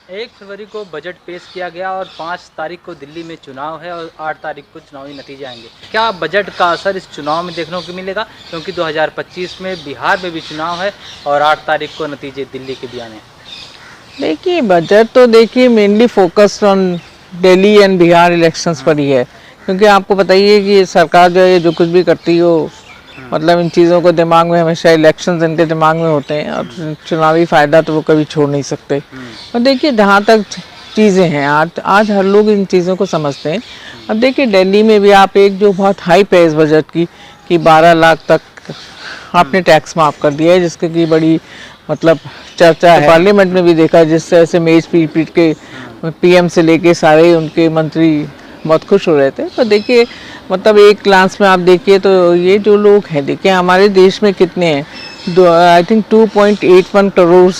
1 फरवरी को बजट पेश किया गया और 5 तारीख को दिल्ली में चुनाव है और 8 तारीख को चुनावी नतीजे आएंगे। क्या बजट का असर इस चुनाव में देखने को मिलेगा? क्योंकि 2025 में बिहार में भी चुनाव है और 8 तारीख को नतीजे दिल्ली के भी आने हैं। देखिए बजट तो देखिए mainly focused on Delhi and Bihar elections पर ही है, क्योंकि आपको बताइए कि सरकार जो है जो कुछ भी करती हो मतलब इन चीज़ों को दिमाग में हमेशा इलेक्शंस इनके दिमाग में होते हैं और चुनावी फ़ायदा तो वो कभी छोड़ नहीं सकते। और देखिए जहाँ तक चीज़ें हैं आज हर लोग इन चीज़ों को समझते हैं। अब देखिए दिल्ली में भी आप एक जो बहुत हाई पे इस बजट की कि 12 लाख तक आपने टैक्स माफ़ कर दिया है, जिसके की बड़ी मतलब चर्चा है। पार्लियामेंट में भी देखा जिस तरह से मेज पीट पीट के पीएम से लेके सारे उनके मंत्री बहुत खुश हो रहे थे। तो देखिए मतलब एक क्लास में आप देखिए तो ये जो लोग हैं देखिए हमारे देश में कितने हैं, आई थिंक 2.81 करोड़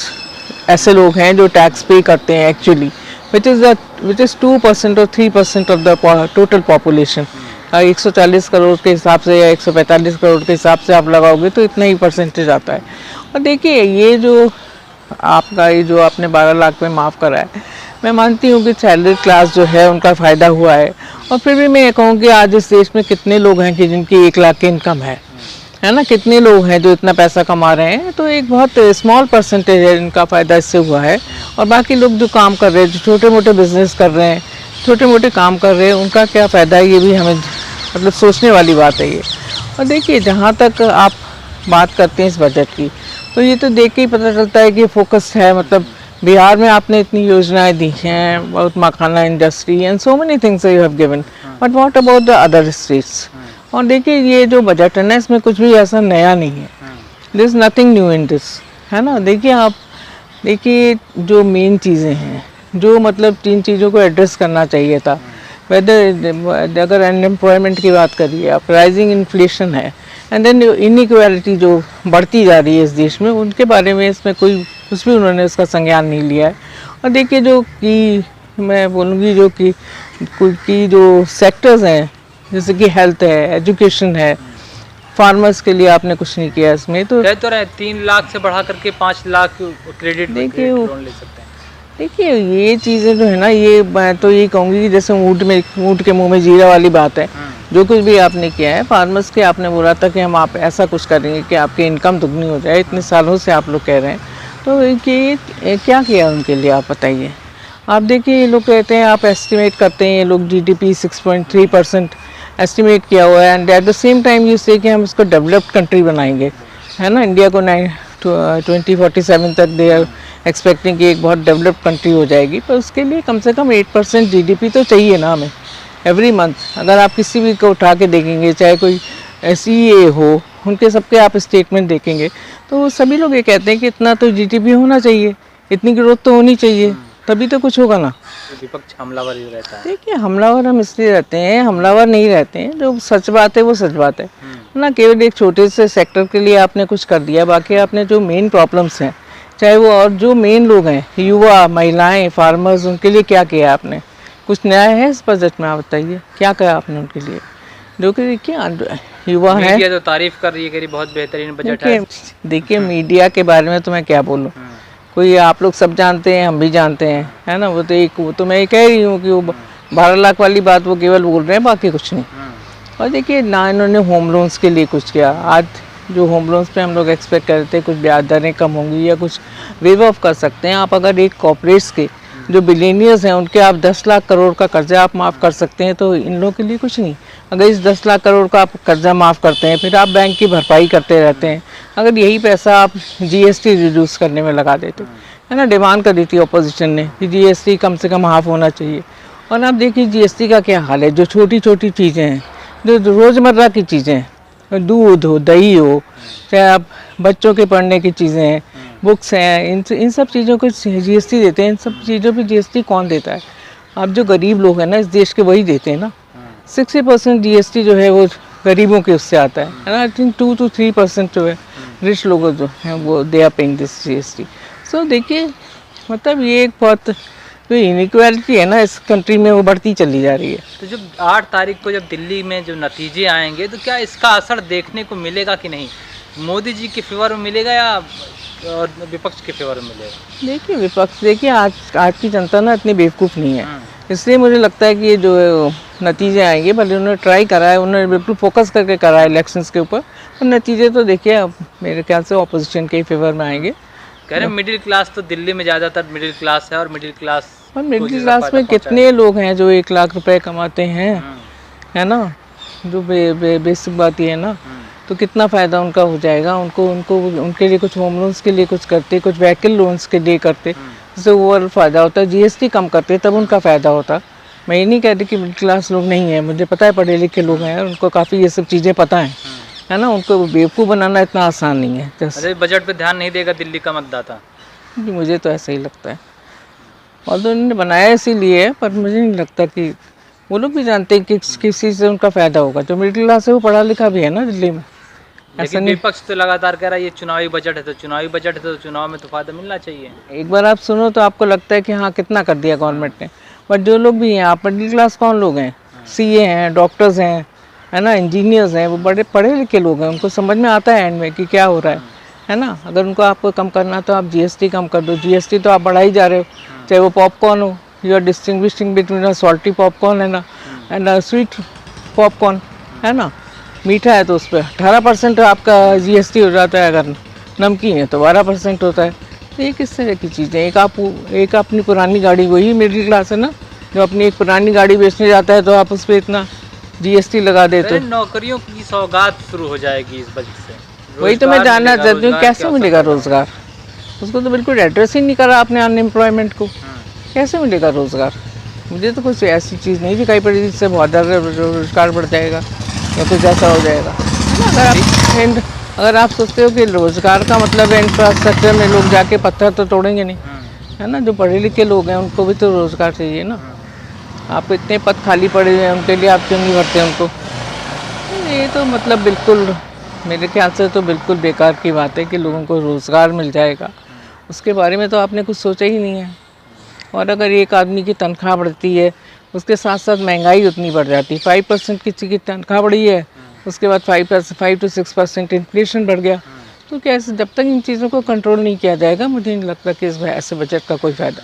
ऐसे लोग हैं जो टैक्स पे करते हैं एक्चुअली, विच इज़ 2% और 3% of the total population. 140 crore के हिसाब से या 145 करोड़ के हिसाब से आप लगाओगे तो इतना ही परसेंटेज आता है। और देखिए ये जो आपने 12 लाख में माफ़ करा है, मैं मानती हूँ कि सैलरी क्लास जो है उनका फ़ायदा हुआ है। और फिर भी मैं ये कहूँ कि आज इस देश में कितने लोग हैं कि जिनकी 1 लाख की इनकम है ना, कितने लोग हैं जो इतना पैसा कमा रहे हैं। तो एक बहुत स्मॉल परसेंटेज है इनका फ़ायदा इससे हुआ है। और बाकी लोग जो काम कर रहे हैं, जो छोटे मोटे बिजनेस कर रहे हैं, छोटे मोटे काम कर रहे हैं, उनका क्या फ़ायदा है ये भी हमें मतलब सोचने वाली बात है ये। और देखिए जहाँ तक आप बात करते हैं इस बजट की, तो ये तो देख के ही पता चलता है कि फोकस है। मतलब बिहार में आपने इतनी योजनाएं दी हैं, बहुत makhana industry and so many things you have given, but what about the other states? और देखिए ये जो बजट है ना, इसमें कुछ भी ऐसा नया नहीं है। This is nothing new in this, है ना। देखिए आप देखिए जो मेन चीज़ें हैं, जो मतलब 3 चीज़ों को एड्रेस करना चाहिए था, वेदर अगर अनएम्प्लॉयमेंट की बात करिए आप, राइजिंग इन्फ्लेशन है, एंड देन इनइक्वालिटी जो बढ़ती जा रही है इस देश में, उनके बारे में इसमें कुछ भी उन्होंने उसका संज्ञान नहीं लिया है। और देखिए जो कि मैं बोलूँगी जो सेक्टर्स हैं जैसे कि हेल्थ है, एजुकेशन है, फार्मर्स के लिए आपने कुछ नहीं किया इसमें। तो कह तो रहे 3 लाख से बढ़ा करके 5 लाख क्रेडिट लोन ले सकते हैं। देखिए ये चीज़ें जो है ना, ये मैं तो ये कहूँगी कि जैसे ऊँट के मुंह में जीरा वाली बात है। जो कुछ भी आपने किया है फार्मर्स के, आपने बोला था कि हम आप ऐसा कुछ करेंगे कि आपकी इनकम दुगनी हो जाए, इतने सालों से आप लोग कह रहे हैं। तो ये क्या किया उनके लिए आप बताइए। आप देखिए ये लोग कहते हैं, आप एस्टिमेट करते हैं, ये लोग GDP 6.3% एस्टिमेट किया हुआ है, and at the same time ये से कि हम इसको डेवलप्ड कंट्री बनाएंगे, है ना। इंडिया को 2047 तक दे आर एक्सपेक्टिंग कि एक बहुत डेवलप्ड कंट्री हो जाएगी। पर उसके लिए कम से कम 8% GDP तो चाहिए ना हमें एवरी मंथ। अगर आप किसी भी को उठा के देखेंगे, चाहे कोई CA हो, उनके सबके आप स्टेटमेंट देखेंगे तो सभी लोग ये कहते हैं कि इतना तो GDP होना चाहिए, इतनी ग्रोथ तो होनी चाहिए, तभी तो कुछ होगा ना। विपक्ष हमलावर ही रहता है। देखिए हमलावर हम इसलिए रहते हैं, हमलावर नहीं रहते हैं। जो सच बात है वो सच बात है ना। केवल एक छोटे से सेक्टर के लिए आपने कुछ कर दिया, बाकी आपने जो मेन प्रॉब्लम्स हैं, चाहे वो और जो मेन लोग हैं, युवा, महिलाएं, फार्मर्स, उनके लिए क्या किया आपने? कुछ नया है इस बजट में? आप बताइए क्या कहा आपने उनके लिए? जो कि देखिए युवा है, मीडिया तो तारीफ कर रही है कि बहुत बेहतरीन बजट है। देखिए मीडिया के बारे में तो मैं क्या बोलूँ, कोई आप लोग सब जानते हैं, हम भी जानते हैं, है ना। वो तो मैं ये कह रही हूँ कि वो 12 लाख वाली बात वो केवल बोल रहे हैं, बाकी कुछ नहीं। और देखिए ना इन्होंने होम लोन्स के लिए कुछ किया। आज जो होम लोन्स पे हम लोग एक्सपेक्ट करते हैं कुछ ब्याज दरें कम होंगी या कुछ वेव ऑफ कर सकते हैं। आप अगर एक कॉर्पोरेट्स के जो बिलियनियर्स हैं उनके आप 10 लाख करोड़ का कर्जा आप माफ़ कर सकते हैं, तो इन लोगों के लिए कुछ नहीं। अगर इस 10 लाख करोड़ का आप कर्जा माफ़ करते हैं, फिर आप बैंक की भरपाई करते रहते हैं। अगर यही पैसा आप GST रिड्यूस करने में लगा देते, है ना। डिमांड करी थी अपोजिशन ने कि GST कम से कम हाफ होना चाहिए। और आप देखिए GST का क्या हाल है। जो छोटी छोटी चीज़ें हैं, जो रोज़मर्रा की चीज़ें हैं, दूध हो, दही हो, चाहे आप बच्चों के पढ़ने की चीज़ें हैं, बुक्स हैं, इन सब चीज़ों को GST देते हैं। इन सब चीज़ों पे GST कौन देता है? आप जो गरीब लोग हैं ना इस देश के, वही देते हैं ना। 60% GST जो है वो गरीबों के उससे आता है ना। आई थिंक 2 to 3% जो है रिच लोग जो हैं वो they are paying this GST। So देखिए मतलब ये एक बहुत जो इनइक्वालिटी है ना इस कंट्री में, वो बढ़ती चली जा रही है। तो जब 8 तारीख को जब दिल्ली में जो नतीजे आएंगे तो क्या इसका असर देखने को मिलेगा कि नहीं? मोदी जी के फेवर में मिलेगा या और विपक्ष के फेवर में मिलेगा? देखिए विपक्ष, देखिए आज की जनता ना इतनी बेवकूफ़ नहीं है, हम्म, इसलिए मुझे लगता है कि ये जो नतीजे आएंगे, भले उन्होंने ट्राई करा है, उन्होंने बिल्कुल फोकस करके करा है इलेक्शंस के ऊपर, और नतीजे तो देखिए अब मेरे ख्याल से ऑपोजिशन के ही फेवर में आएंगे। कह रहे हैं मिडिल क्लास तो दिल्ली में ज़्यादातर मिडिल क्लास है और मिडिल क्लास और मिडिल क्लास में कितने लोग हैं जो 1 लाख रुपए कमाते हैं, है ना, जो बेसिक बात ये है ना, तो कितना फ़ायदा उनका हो जाएगा, उनको उनके लिए कुछ होम लोन्स के लिए कुछ करते, कुछ व्हीकल लोन्स के लिए करते, जिससे ओवरऑल फ़ायदा होता है, जीएसटी कम करते तब उनका फ़ायदा होता। मैं ये नहीं कहती कि मिडिल क्लास लोग नहीं है, मुझे पता है पढ़े लिखे लोग हैं, उनको काफ़ी ये सब चीज़ें पता हैं, है ना, उनको बेवकूफ़ बनाना इतना आसान नहीं है। अरे बजट पे ध्यान नहीं देगा दिल्ली का मतदाता? जी मुझे तो ऐसा ही लगता है, और तो उन्होंने बनाया इसीलिए है, पर मुझे नहीं लगता कि वो लोग भी जानते हैं कि किसी से उनका फ़ायदा होगा। जो मिडिल क्लास है वो पढ़ा लिखा भी है ना दिल्ली में, ऐसा लेकिन नहीं। विपक्ष तो लगातार कह रहा है ये चुनावी बजट है, तो चुनावी बजट है तो चुनाव में तो फायदा मिलना चाहिए। एक बार आप सुनो तो आपको लगता है कि हाँ कितना कर दिया गवर्नमेंट ने, बट जो लोग भी हैं, आप मिडिल क्लास कौन लोग हैं, सीए हैं, डॉक्टर्स हैं, है ना, इंजीनियर्स हैं, वो बड़े पढ़े लिखे लोग हैं, उनको समझ में आता है एंड में कि क्या हो रहा है ना। अगर उनको आपको कम करना तो आप जीएसटी कम कर दो, जीएसटी तो आप बढ़ा ही जा रहे हो, चाहे वो पॉपकॉर्न हो, you are distinguishing between a salty popcorn है ना एंड स्वीट पॉपकॉर्न, है ना, मीठा है तो उस पर 18% आपका जीएसटी हो जाता है, अगर नमकीन है तो 12% होता है। तो ये किस तरह की चीज़ें, एक अपनी पुरानी गाड़ी, वही मिडिल क्लास है ना, जो अपनी एक पुरानी गाड़ी बेचने जाता है तो आप उस पर इतना जीएसटी लगा देते अरे हो। नौकरियों की सौगात शुरू हो जाएगी इस बजट से। वही तो मैं रोजगार जानना मिलेगा, चाहती हूँ, रोजगार कैसे क्या मिलेगा अवसर रोजगार? उसको तो बिल्कुल एड्रेस ही नहीं करा आपने अनएम्प्लॉयमेंट को, कैसे मिलेगा रोजगार? मुझे तो कुछ ऐसी चीज़ नहीं दिखाई पड़ी जिससे बहुत ज़्यादा रोजगार बढ़ जाएगा या कुछ ऐसा हो जाएगा, है ना। अगर आप सोचते हो कि रोजगार का मतलब है इंफ्रास्ट्रक्चर में लोग जाके पत्थर तो तोड़ेंगे नहीं, है ना, जो पढ़े लिखे लोग हैं उनको भी तो रोजगार चाहिए ना। आप इतने पद खाली पड़े हुए हैं, उनके लिए आप क्यों नहीं भरते उनको? ये तो मतलब बिल्कुल मेरे ख्याल से तो बिल्कुल बेकार की बात है कि लोगों को रोज़गार मिल जाएगा, उसके बारे में तो आपने कुछ सोचा ही नहीं है। और अगर एक आदमी की तनख्वाह बढ़ती है, उसके साथ साथ महंगाई उतनी बढ़ जाती है। 5% किसी की तनख्वाह बढ़ी है, उसके बाद 5 to 6% इन्फ्लेशन बढ़ गया, तो क्या जब तक इन चीज़ों को कंट्रोल नहीं किया जाएगा, मुझे नहीं लगता कि इस ऐसे बजट का कोई फ़ायदा।